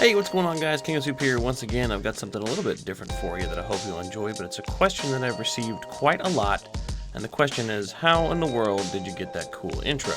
Hey, what's going on, guys? King of Soup here. Once again, I've got something a little bit different for you that I hope you'll enjoy, but it's a question that I've received quite a lot, and the question is, how in the world did you get that cool intro?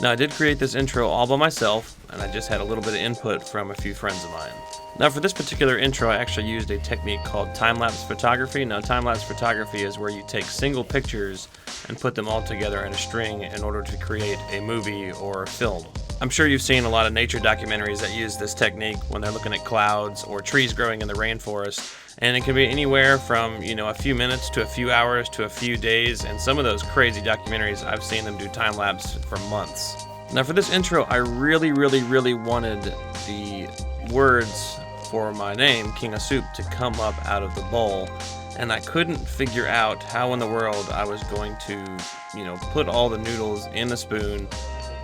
Now, I did create this intro all by myself, and I just had a little bit of input from a few friends of mine. Now, for this particular intro, I actually used a technique called time-lapse photography. Now, time-lapse photography is where you take single pictures and put them all together in a string in order to create a movie or a film. I'm sure you've seen a lot of nature documentaries that use this technique when they're looking at clouds or trees growing in the rainforest, and it can be anywhere from, a few minutes to a few hours to a few days, and some of those crazy documentaries, I've seen them do time-lapse for months. Now, for this intro, I really wanted the words for my name, King of Soup, to come up out of the bowl, and I couldn't figure out how in the world I was going to, put all the noodles in a spoon,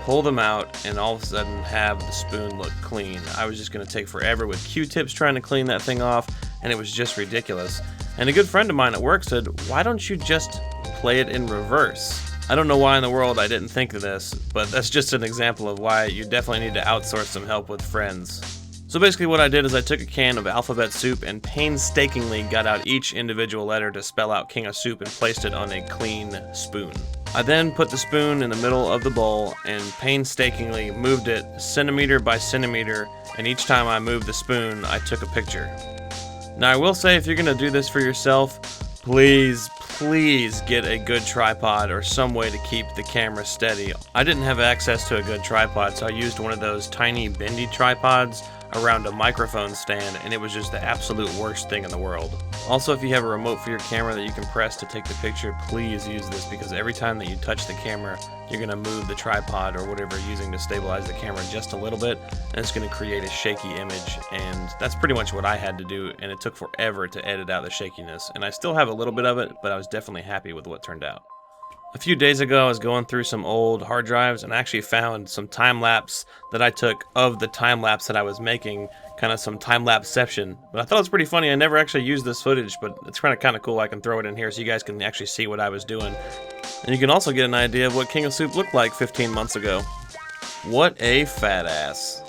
pull them out, and all of a sudden have the spoon look clean. I was just going to take forever with Q-tips trying to clean that thing off, and it was just ridiculous. And a good friend of mine at work said, why don't you just play it in reverse? I don't know why in the world I didn't think of this, but that's just an example of why you definitely need to outsource some help with friends. So basically what I did is I took a can of alphabet soup and painstakingly got out each individual letter to spell out King of Soup and placed it on a clean spoon. I then put the spoon in the middle of the bowl and painstakingly moved it centimeter by centimeter, and each time I moved the spoon, I took a picture. Now, I will say, if you're going to do this for yourself, please get a good tripod or some way to keep the camera steady. I didn't have access to a good tripod, so I used one of those tiny bendy tripods around a microphone stand, and it was just the absolute worst thing in the world. Also, if you have a remote for your camera that you can press to take the picture, please use this, because every time that you touch the camera, you're going to move the tripod or whatever you're using to stabilize the camera just a little bit, and it's going to create a shaky image, and that's pretty much what I had to do, and it took forever to edit out the shakiness, and I still have a little bit of it, but I was definitely happy with what turned out. A few days ago, I was going through some old hard drives and I actually found some time-lapse that I took of the time-lapse that I was making, kind of some time-lapseception. But I thought it was pretty funny. I never actually used this footage, but it's kind of cool. I can throw it in here so you guys can actually see what I was doing. And you can also get an idea of what King of Soup looked like 15 months ago. What a fat ass.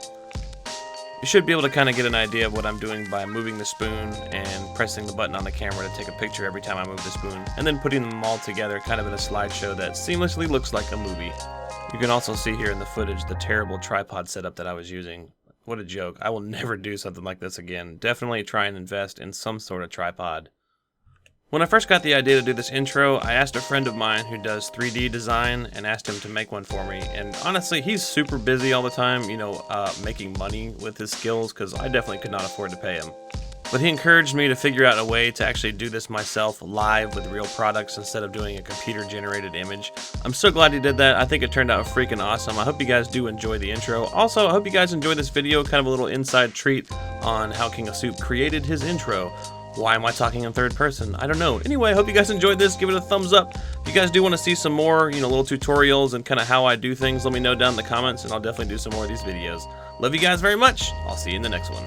You should be able to kind of get an idea of what I'm doing by moving the spoon and pressing the button on the camera to take a picture every time I move the spoon, and then putting them all together kind of in a slideshow that seamlessly looks like a movie. You can also see here in the footage the terrible tripod setup that I was using. What a joke. I will never do something like this again. Definitely try and invest in some sort of tripod. When I first got the idea to do this intro, I asked a friend of mine who does 3D design and asked him to make one for me. And honestly, he's super busy all the time, making money with his skills, because I definitely could not afford to pay him. But he encouraged me to figure out a way to actually do this myself live with real products instead of doing a computer-generated image. I'm so glad he did that. I think it turned out freaking awesome. I hope you guys do enjoy the intro. Also, I hope you guys enjoy this video, kind of a little inside treat on how King of Soup created his intro. Why am I talking in third person? I don't know. Anyway, I hope you guys enjoyed this. Give it a thumbs up. If you guys do want to see some more, little tutorials and kind of how I do things, let me know down in the comments, and I'll definitely do some more of these videos. Love you guys very much. I'll see you in the next one.